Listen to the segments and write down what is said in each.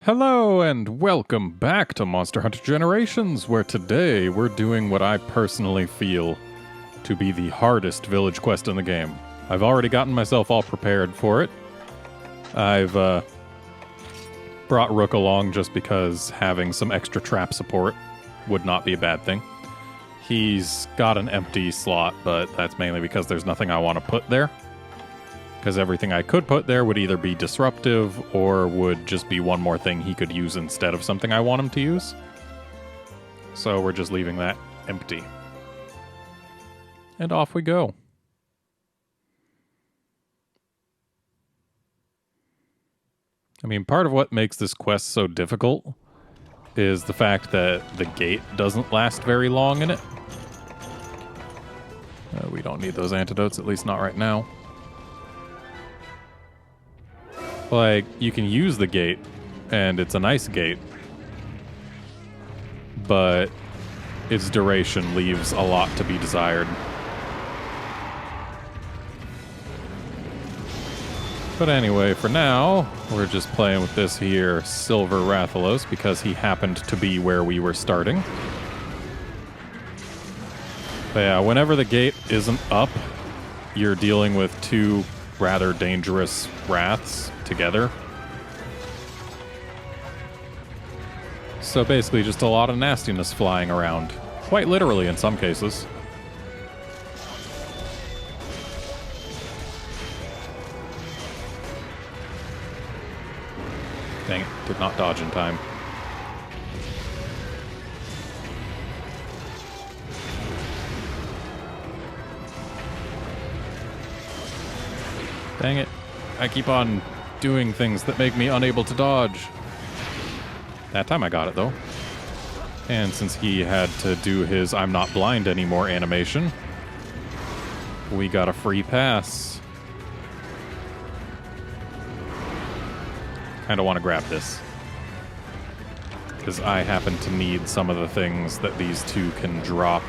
Hello and welcome back to Monster Hunter Generations, where today we're doing what I personally feel to be the hardest village quest in the game. I've already gotten myself all prepared for it. I've brought Rook along just because having some extra trap support would not be a bad thing. He's got an empty slot, but that's mainly because there's nothing I want to put there. Because everything I could put there would either be disruptive or would just be one more thing he could use instead of something I want him to use. So we're just leaving that empty. And off we go. I mean, part of what makes this quest so difficult is the fact that the gate doesn't last very long in it. We don't need those antidotes, at least not right now. Like, you can use the gate, and it's a nice gate, but its duration leaves a lot to be desired. But anyway, for now, we're just playing with this here Silver Rathalos because he happened to be where we were starting. But yeah, whenever the gate isn't up, you're dealing with two rather dangerous wraths together. So basically just a lot of nastiness flying around. Quite literally in some cases. Dang it, did not dodge in time. Dang it. I keep on doing things that make me unable to dodge. That time I got it, though. And since he had to do his I'm not blind anymore animation, we got a free pass. Kinda want to grab this, because I happen to need some of the things that these two can drop.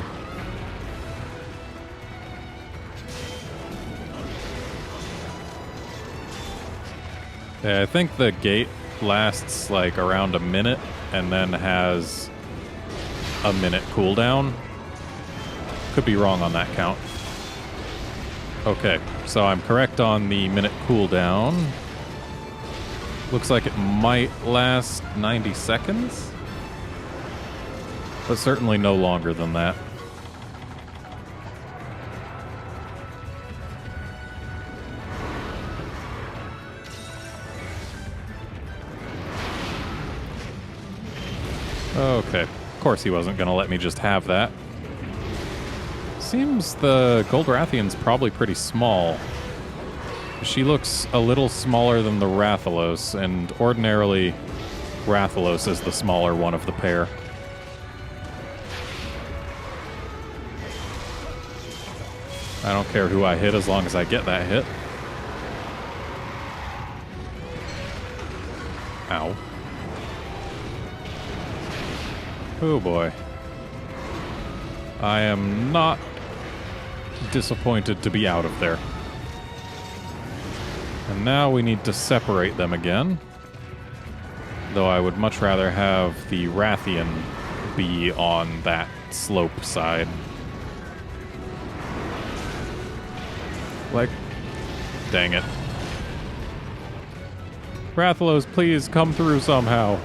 Yeah, I think the gate lasts like around a minute and then has a minute cooldown. Could be wrong on that count. Okay, so I'm correct on the minute cooldown. Looks like it might last 90 seconds, but certainly no longer than that. Okay, of course he wasn't going to let me just have that. Seems the Goldrathian's probably pretty small. She looks a little smaller than the Rathalos, and ordinarily Rathalos is the smaller one of the pair. I don't care who I hit as long as I get that hit. Ow. Oh boy. I am not disappointed to be out of there. And now we need to separate them again. Though I would much rather have the Rathian be on that slope side. Like, dang it. Rathalos, please come through somehow.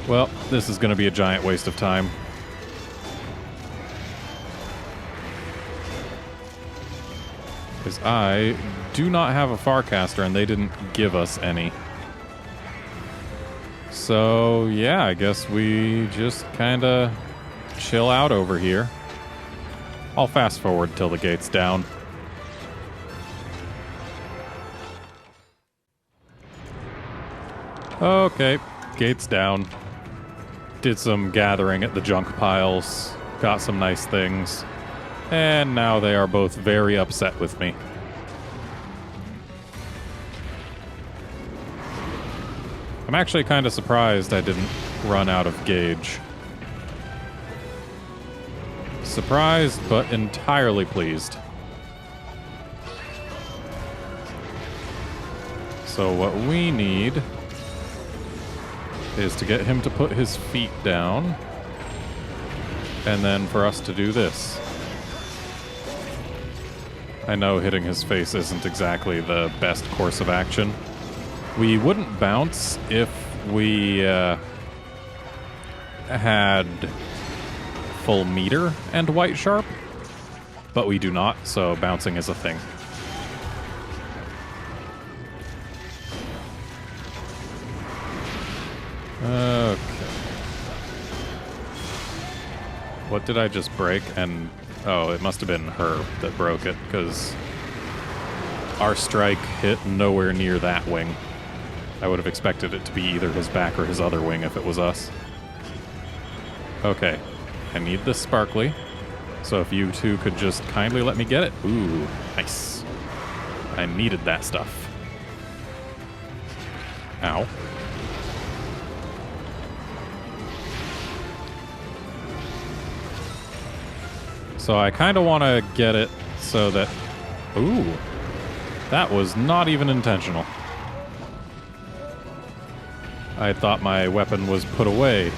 Well, this is going to be a giant waste of time. Because I do not have a Farcaster, and they didn't give us any. So, yeah, I guess we just kind of chill out over here. I'll fast forward till the gate's down. Okay, gate's down. Did some gathering at the junk piles, got some nice things, and now they are both very upset with me. I'm actually kind of surprised I didn't run out of gauge. Surprised, but entirely pleased. So what we need is to get him to put his feet down, and then for us to do this. I know hitting his face isn't exactly the best course of action. We wouldn't bounce if we had full meter and white sharp, but we do not, so bouncing is a thing. Okay. What did I just break? And oh, it must have been her that broke it, because our strike hit nowhere near that wing. I would have expected it to be either his back or his other wing if it was us. Okay, I need this sparkly, so if you two could just kindly let me get it. Ooh, nice. I needed that stuff. Ow. So I kind of want to get it so that... Ooh, that was not even intentional. I thought my weapon was put away,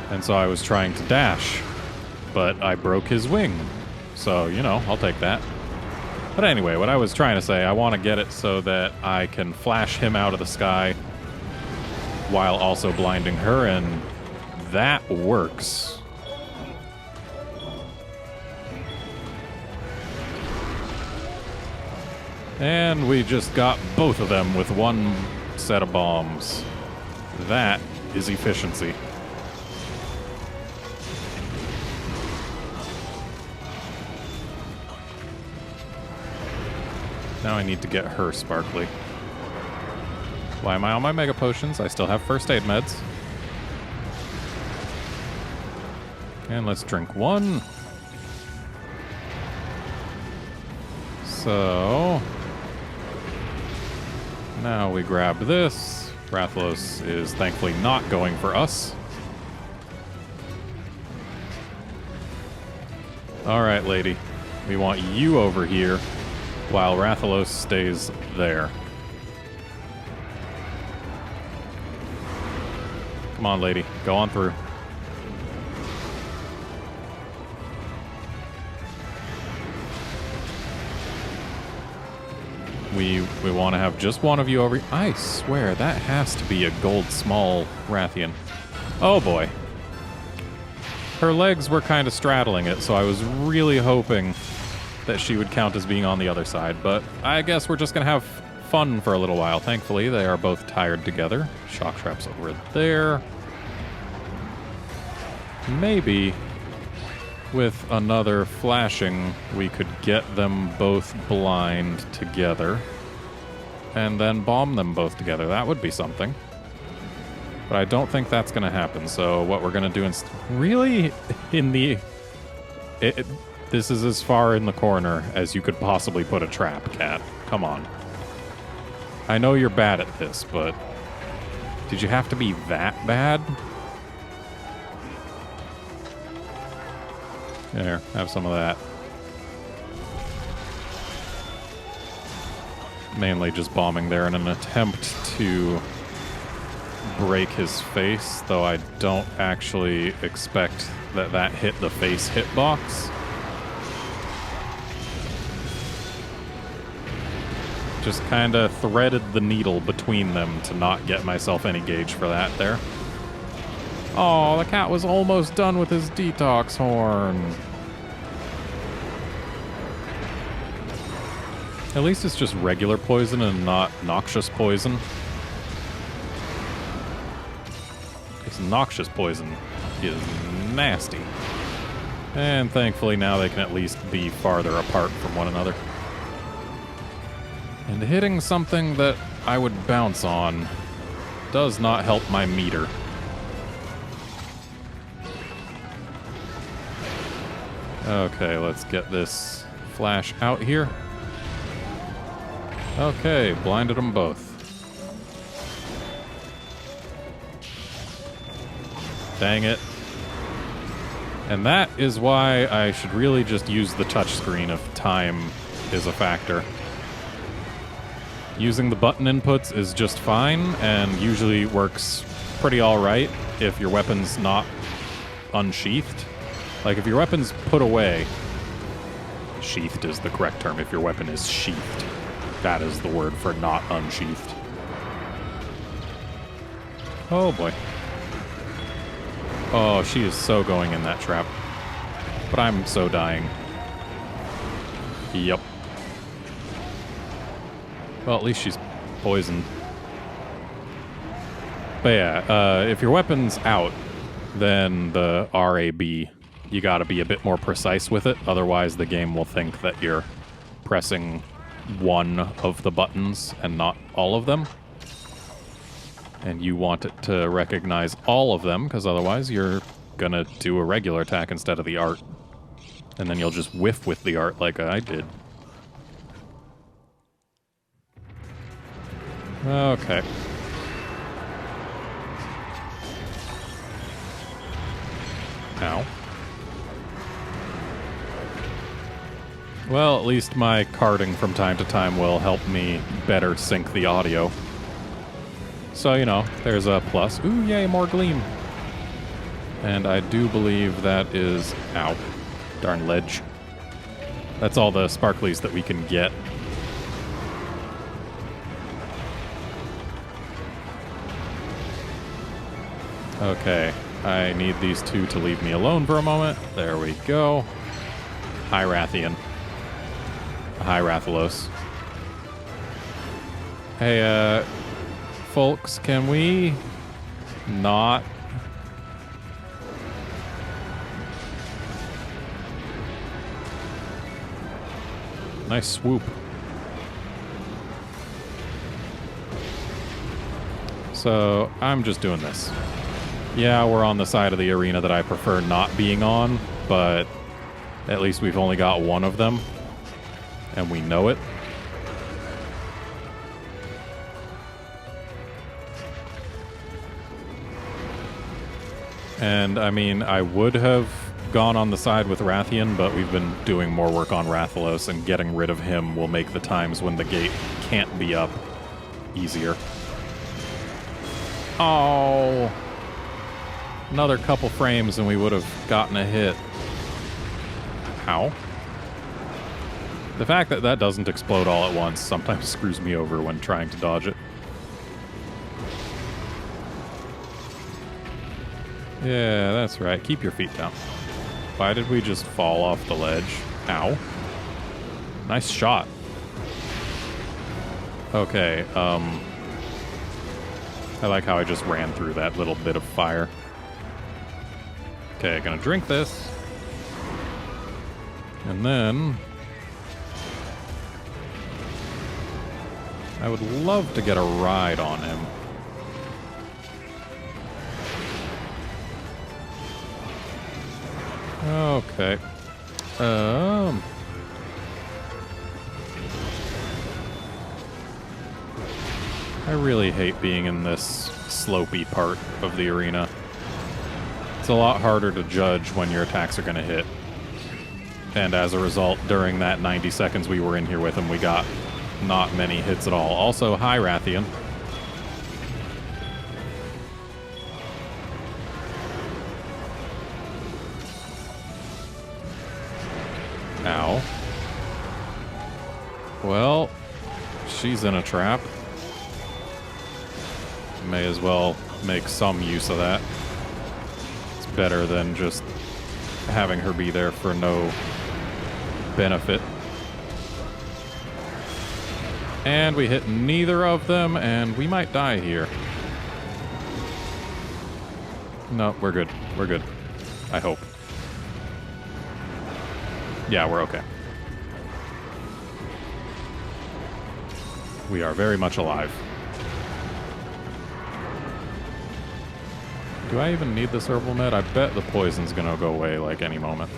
and so I was trying to dash, but I broke his wing. So, you know, I'll take that. But anyway, what I was trying to say, I want to get it so that I can flash him out of the sky while also blinding her, and that works. And we just got both of them with one set of bombs. That is efficiency. Now I need to get her sparkly. Why am I on my mega potions? I still have first aid meds. And let's drink one. So... now we grab this. Rathalos is thankfully not going for us. Alright, lady. We want you over here while Rathalos stays there. Come on, lady. Go on through. We want to have just one of you over... I swear, that has to be a gold small Rathian. Oh, boy. Her legs were kind of straddling it, so I was really hoping that she would count as being on the other side. But I guess we're just going to have fun for a little while. Thankfully, they are both tired together. Shock traps over there. Maybe with another flashing, we could get them both blind together and then bomb them both together. That would be something. But I don't think that's going to happen. So what we're going to do really in the... this is as far in the corner as you could possibly put a trap, Cat. Come on. I know you're bad at this, but did you have to be that bad? There, have some of that. Mainly just bombing there in an attempt to break his face, though I don't actually expect that that hit the face hitbox. Just kind of threaded the needle between them to not get myself any gauge for that there. Oh, the cat was almost done with his detox horn. At least it's just regular poison and not noxious poison. Because noxious poison is nasty. And thankfully now they can at least be farther apart from one another. And hitting something that I would bounce on does not help my meter. Okay, let's get this flash out here. Okay, blinded them both. Dang it. And that is why I should really just use the touchscreen if time is a factor. Using the button inputs is just fine and usually works pretty alright if your weapon's not unsheathed. Like, if your weapon's put away, sheathed is the correct term. If your weapon is sheathed, that is the word for not unsheathed. Oh boy. Oh, she is so going in that trap. But I'm so dying. Yep. Well, at least she's poisoned. But yeah, if your weapon's out, then the RAB, you gotta be a bit more precise with it. Otherwise, the game will think that you're pressing one of the buttons and not all of them. And you want it to recognize all of them, because otherwise you're gonna do a regular attack instead of the art. And then you'll just whiff with the art like I did. Okay. Ow. Well, at least my carding from time to time will help me better sync the audio. So, you know, there's a plus. Ooh, yay, more gleam. And I do believe that is... Ow. Darn ledge. That's all the sparklies that we can get. Okay. I need these two to leave me alone for a moment. There we go. High Rathian. High Rathalos. Hey, folks, can we not... Nice swoop. So, I'm just doing this. Yeah, we're on the side of the arena that I prefer not being on, but at least we've only got one of them, and we know it. And, I mean, I would have gone on the side with Rathian, but we've been doing more work on Rathalos, and getting rid of him will make the times when the gate can't be up easier. Oh... Another couple frames and we would have gotten a hit. Ow. The fact that that doesn't explode all at once sometimes screws me over when trying to dodge it. Yeah, that's right. Keep your feet down. Why did we just fall off the ledge? Ow. Nice shot. Okay, I like how I just ran through that little bit of fire. Okay, gonna drink this. And then... I would love to get a ride on him. Okay. I really hate being in this slopey part of the arena. It's a lot harder to judge when your attacks are going to hit. And as a result, during that 90 seconds we were in here with him, we got not many hits at all. Also, hi, Rathian. Ow. Well, she's in a trap. May as well make some use of that. It's better than just having her be there for no benefit. And we hit neither of them, and we might die here. No, we're good. We're good. I hope. Yeah, we're okay. We are very much alive. Do I even need this herbal med? I bet the poison's gonna go away like any moment.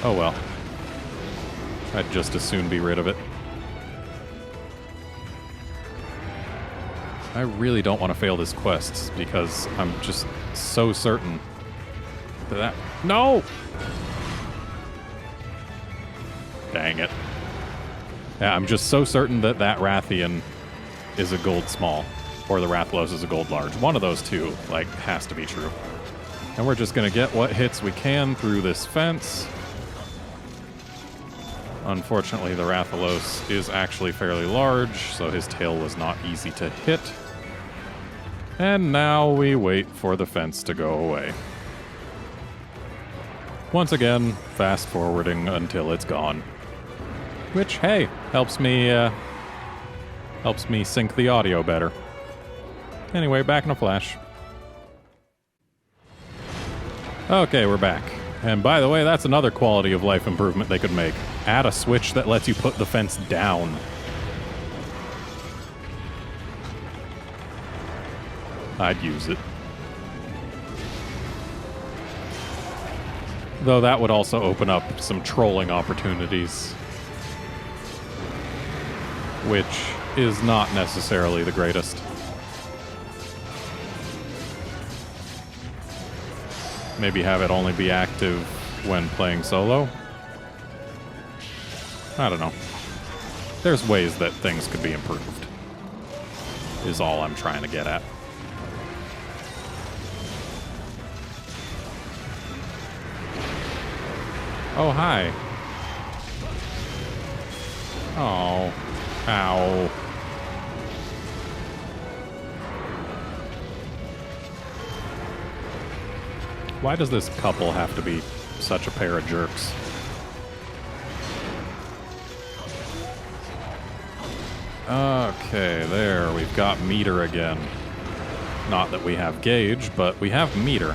Oh well. I'd just as soon be rid of it. I really don't want to fail this quest because I'm just so certain that... No! Dang it. Yeah, I'm just so certain that that Rathian is a gold small, or the Rathalos is a gold large. One of those two, like, has to be true. And we're just gonna get what hits we can through this fence. Unfortunately, the Rathalos is actually fairly large, so his tail was not easy to hit. And now we wait for the fence to go away. Once again, fast forwarding until it's gone. Which, hey, helps me sync the audio better. Anyway, back in a flash. Okay, we're back. And by the way, that's another quality of life improvement they could make. Add a switch that lets you put the fence down. I'd use it. Though that would also open up some trolling opportunities. Which is not necessarily the greatest. Maybe have it only be active when playing solo? I don't know. There's ways that things could be improved. Is all I'm trying to get at. Oh, hi. Oh. Ow. Why does this couple have to be such a pair of jerks? Okay, there, we've got meter again. Not that we have gauge, but we have meter.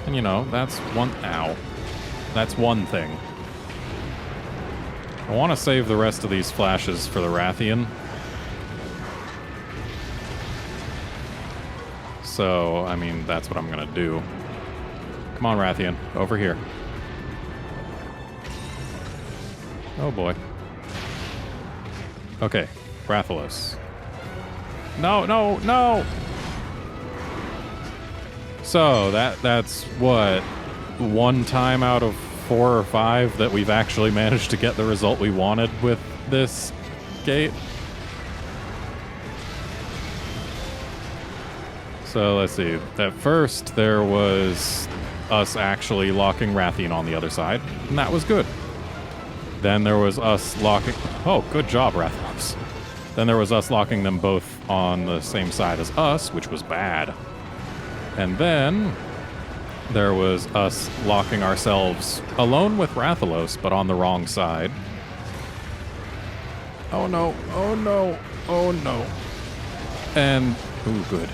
And you know, that's one... Ow. That's one thing. I want to save the rest of these flashes for the Rathian. So, I mean, that's what I'm gonna do. Come on, Rathian. Over here. Oh, boy. Okay. Rathalos. No, no, no! So, that's what? One time out of 4 or 5 that we've actually managed to get the result we wanted with this gate. So, let's see. At first, there was us actually locking Rathian on the other side, and that was good. Then there was us locking... Oh, good job, Rathalos. Then there was us locking them both on the same side as us, which was bad. And then there was us locking ourselves alone with Rathalos, but on the wrong side. Oh no, oh no, oh no. And... Ooh, good.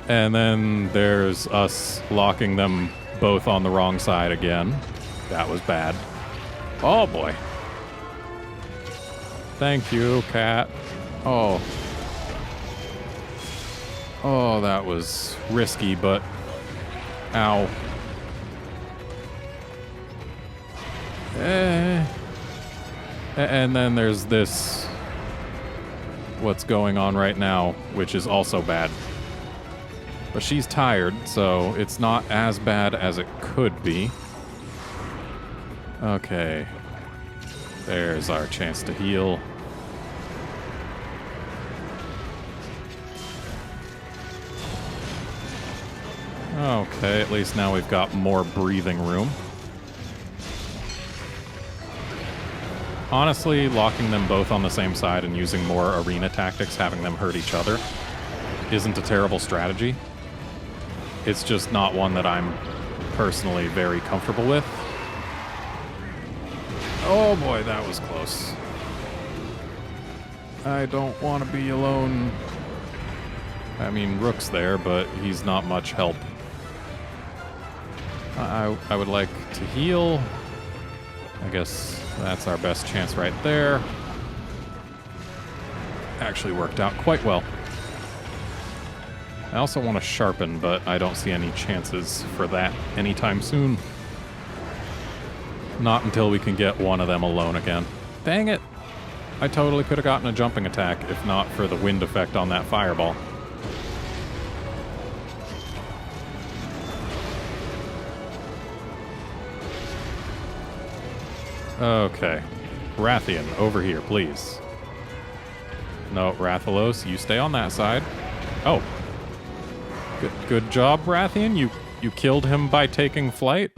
And then there's us locking them both on the wrong side again. That was bad. Oh, boy. Thank you, cat. Oh. Oh, that was risky, but... Ow. And then there's this... What's going on right now, which is also bad. But she's tired, so it's not as bad as it could be. Okay. There's our chance to heal. Okay, at least now we've got more breathing room. Honestly, locking them both on the same side and using more arena tactics, having them hurt each other, isn't a terrible strategy. It's just not one that I'm personally very comfortable with. Oh boy, that was close. I don't want to be alone. I mean, Rook's there, but he's not much help. I would like to heal. I guess that's our best chance right there. Actually worked out quite well. I also want to sharpen, but I don't see any chances for that anytime soon. Not until we can get one of them alone again. Dang it! I totally could have gotten a jumping attack if not for the wind effect on that fireball. Okay. Rathian, over here, please. No, Rathalos, you stay on that side. Oh. Good job, Rathian. You killed him by taking flight.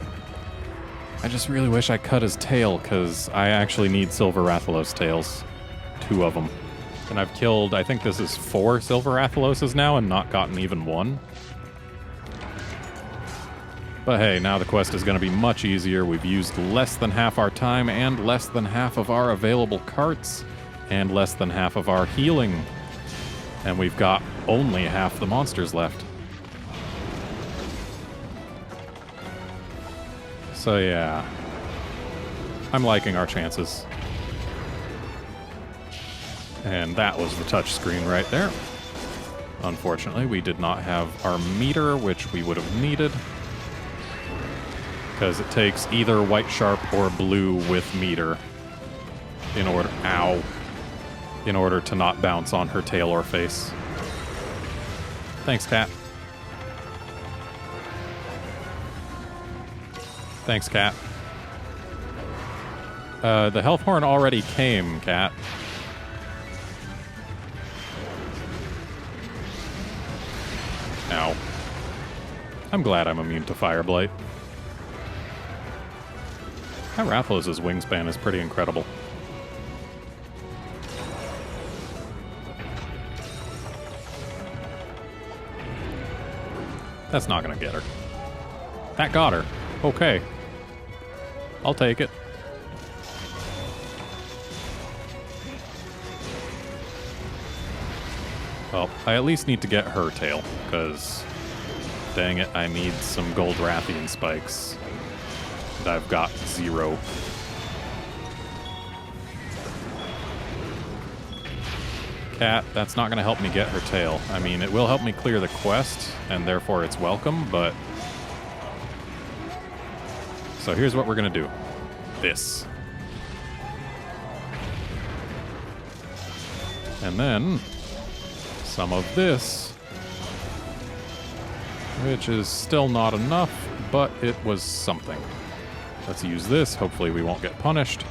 I just really wish I cut his tail, because I actually need Silver Rathalos tails. 2 of them. And I've killed, I think this is 4 Silver Rathaloses now and not gotten even 1. But hey, now the quest is going to be much easier. We've used less than half our time and less than half of our available carts and less than half of our healing. And we've got only half the monsters left. So yeah, I'm liking our chances. And that was the touchscreen right there. Unfortunately, we did not have our meter, which we would have needed. Because it takes either white sharp or blue with meter in order, in order to not bounce on her tail or face. Thanks, Cat. Thanks, Cat. The health horn already came, Cat. Ow. I'm glad I'm immune to Fire Blight. That Rathalos' wingspan is pretty incredible. That's not gonna get her. That got her. Okay. I'll take it. Well, I at least need to get her tail, because, dang it, I need some gold Rathian spikes. And I've got 0. Cat, that's not going to help me get her tail. I mean, it will help me clear the quest, and therefore it's welcome, but... So here's what we're going to do. This. And then... some of this, which is still not enough, but it was something. Let's use this. Hopefully we won't get punished.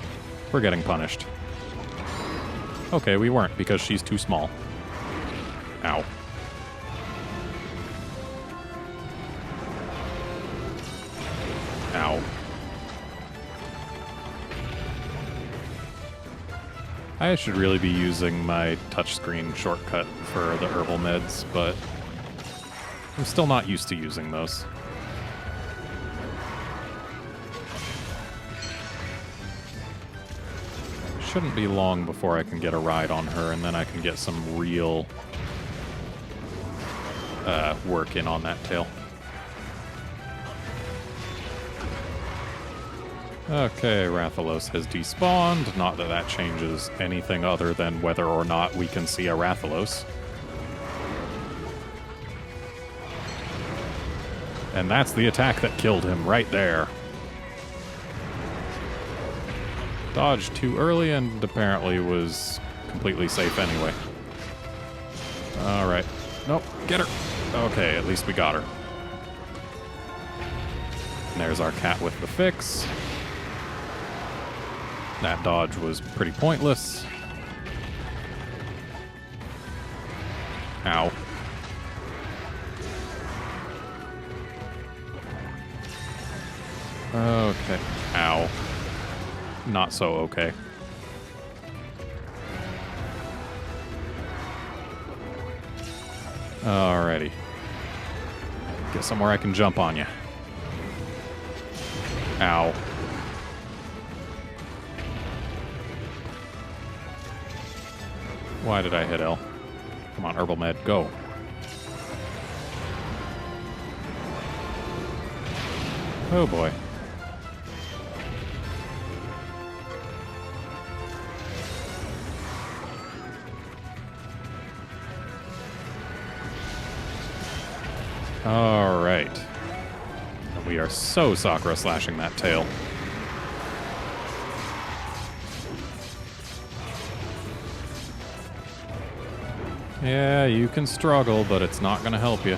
We're getting punished. Okay, we weren't, because she's too small. Ow. Ow. I should really be using my touchscreen shortcut for the herbal meds, but I'm still not used to using those. Shouldn't be long before I can get a ride on her, and then I can get some real work in on that tail. Okay, Rathalos has despawned. Not that that changes anything other than whether or not we can see a Rathalos. And that's the attack that killed him right there. Dodged too early and apparently was completely safe anyway. Alright. Nope, get her. Okay, at least we got her. And there's our cat with the fix. That dodge was pretty pointless. Ow. Okay. Ow. Not so okay. Alrighty. Get somewhere I can jump on you. Ow. Why did I hit L? Come on, Herbal Med, go. Oh boy. All right. And we are so Sakura slashing that tail. Yeah, you can struggle, but it's not going to help you.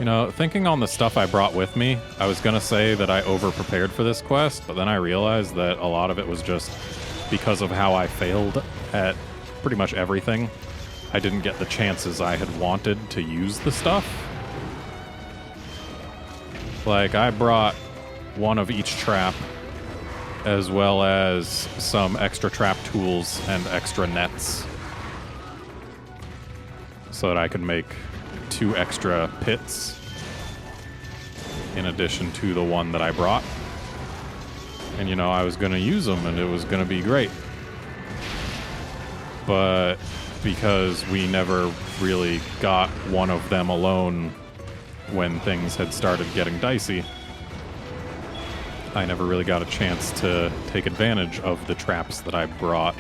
You know, thinking on the stuff I brought with me, I was gonna say that I over-prepared for this quest, but then I realized that a lot of it was just because of how I failed at pretty much everything. I didn't get the chances I had wanted to use the stuff. Like, I brought one of each trap, as well as some extra trap tools and extra nets, so that I could make 2 extra pits in addition to the one that I brought. And, you know, I was going to use them, and it was going to be great. But because we never really got one of them alone when things had started getting dicey, I never really got a chance to take advantage of the traps that I brought.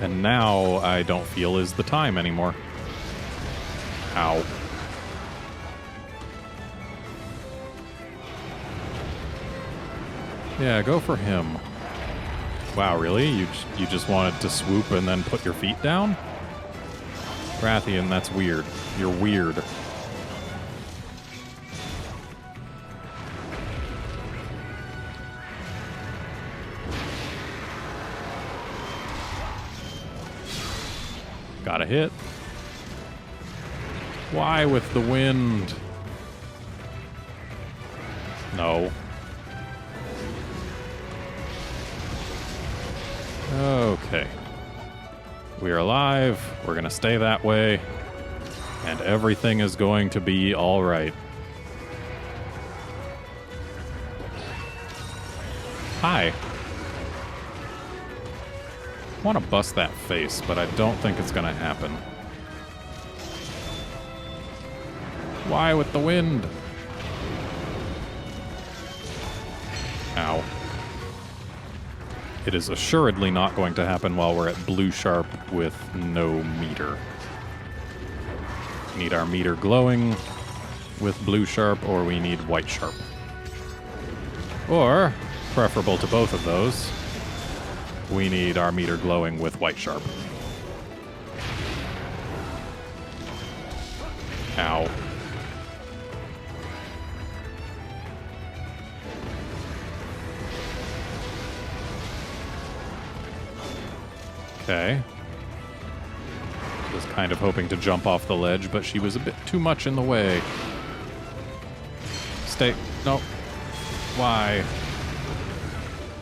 And now I don't feel is the time anymore. Ow. Yeah, go for him. Wow, really? You just wanted to swoop and then put your feet down? Rathian, that's weird. You're weird. Got a hit. Why with the wind? No. Okay. We are alive. We're going to stay that way. And everything is going to be all right. Hi. I want to bust that face, but I don't think it's going to happen. Why with the wind? Ow. It is assuredly not going to happen while we're at blue sharp with no meter. We need our meter glowing with blue sharp, or we need white sharp. Or, preferable to both of those, we need our meter glowing with white sharp. Ow. Okay. Was kind of hoping to jump off the ledge, but she was a bit too much in the way. Stay. No. Why?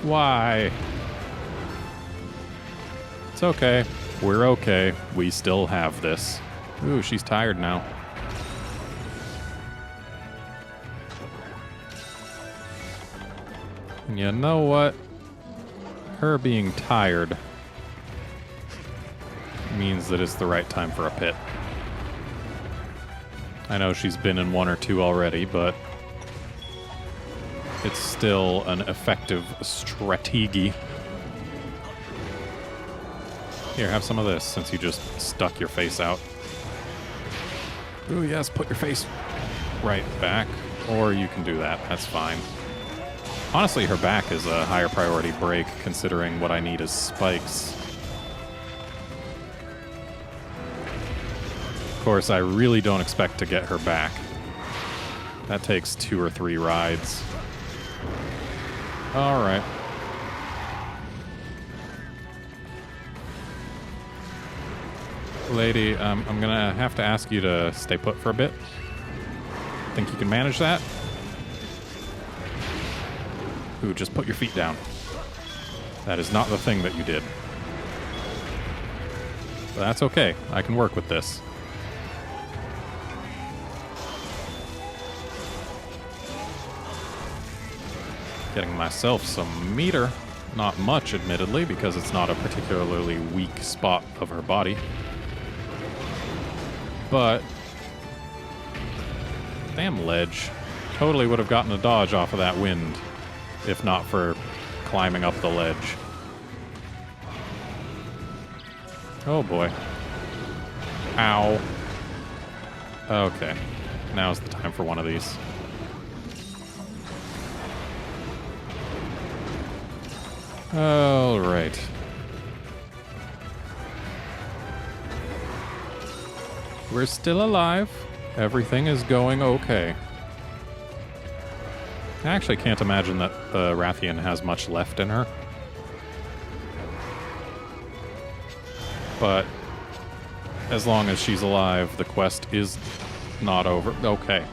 Why? It's okay. We're okay. We still have this. Ooh, she's tired now. And you know what? Her being tired means that it's the right time for a pit. I know she's been in 1 or 2 already, but it's still an effective strategy. Here, have some of this, since you just stuck your face out. Ooh, yes, put your face right back. Or you can do that. That's fine. Honestly, her back is a higher priority break, considering what I need is spikes. Of course, I really don't expect to get her back. That takes 2 or 3 rides. All right. Lady, I'm gonna have to ask you to stay put for a bit. Think you can manage that? Ooh, just put your feet down. That is not the thing that you did. But that's okay. I can work with this. Getting myself some meter. Not much, admittedly, because it's not a particularly weak spot of her body. But damn ledge. Totally would have gotten a dodge off of that wind, if not for climbing up the ledge. Oh boy. Ow. Okay. Now's the time for one of these. All right. We're still alive. Everything is going okay. I actually can't imagine that the Rathian has much left in her. But as long as she's alive, the quest is not over. Okay.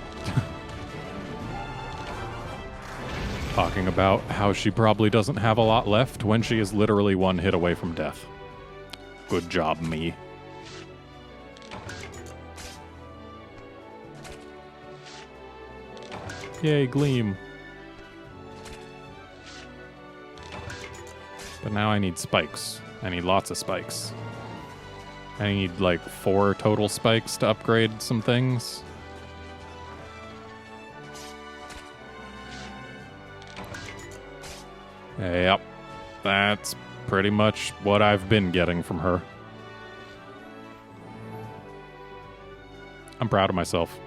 Talking about how she probably doesn't have a lot left when she is literally one hit away from death. Good job, me. Yay, Gleam. But now I need spikes. I need lots of spikes. I need like 4 total spikes to upgrade some things. Yep. That's pretty much what I've been getting from her. I'm proud of myself.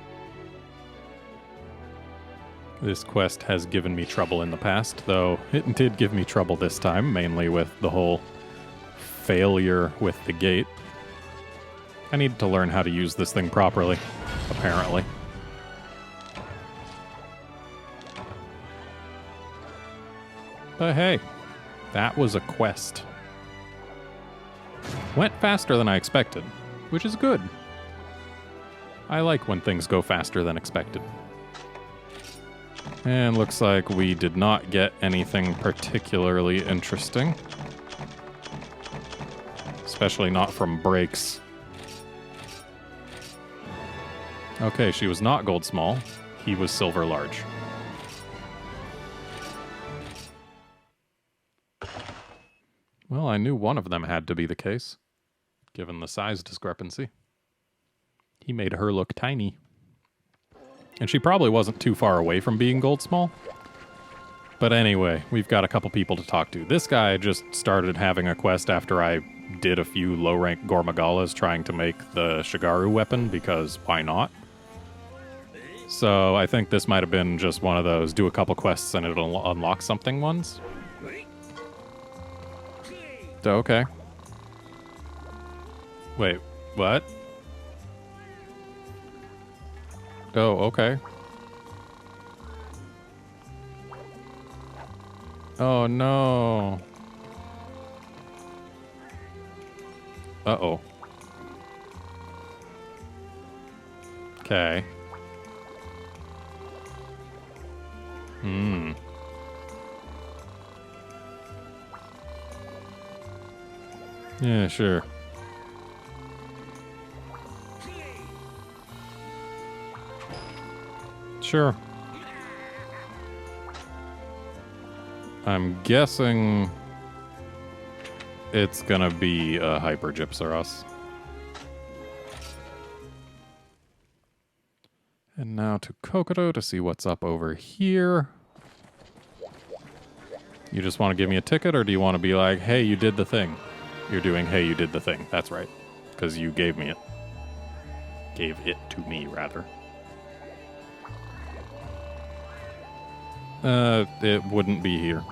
This quest has given me trouble in the past, though it did give me trouble this time, mainly with the whole failure with the gate. I need to learn how to use this thing properly, apparently. But hey, that was a quest. Went faster than I expected, which is good. I like when things go faster than expected. And looks like we did not get anything particularly interesting. Especially not from breaks. Okay, she was not gold small. He was silver large. Well, I knew one of them had to be the case, given the size discrepancy. He made her look tiny. And she probably wasn't too far away from being gold small. But anyway, we've got a couple people to talk to. This guy just started having a quest after I did a few low-rank Gormagalas trying to make the Shigaru weapon, because why not? So I think this might have been just one of those do a couple quests and it'll unlock something ones. Okay. Wait, what? Oh, okay. Oh, no. Uh-oh. Okay. Hmm. Yeah, sure. Sure. I'm guessing it's gonna be a Hyper Gypsaros. And now to Kokoto to see what's up over here. You just want to give me a ticket, or do you want to be like, hey, you did the thing? You're doing, hey, you did the thing. That's right. Because you gave me it. Gave it to me, rather. It wouldn't be here.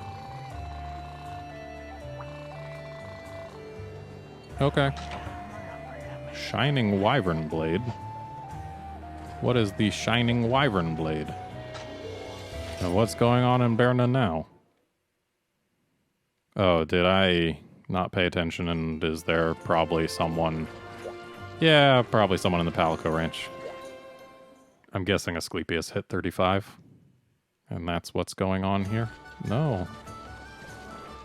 Okay. Shining Wyvern Blade. What is the Shining Wyvern Blade? And what's going on in Berna now? Oh, did I not pay attention, and is there probably someone... Yeah, probably someone in the Palico Ranch. I'm guessing Asclepius hit 35. And that's what's going on here? No.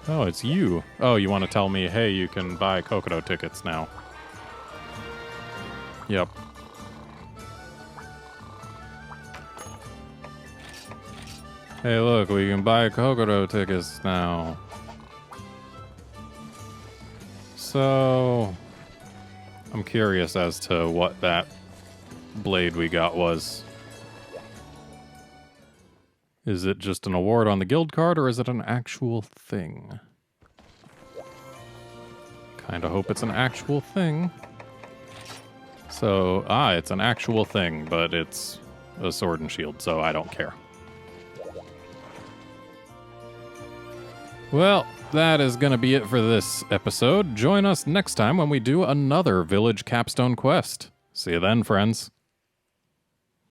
Oh, it's you. Oh, you want to tell me, hey, you can buy Kokoto tickets now. Yep. Hey, look, we can buy Kokoto tickets now. So, I'm curious as to what that blade we got was. Is it just an award on the guild card, or is it an actual thing? Kinda hope it's an actual thing. So, it's an actual thing, but it's a sword and shield, so I don't care. Well, that is going to be it for this episode. Join us next time when we do another village capstone quest. See you then, friends.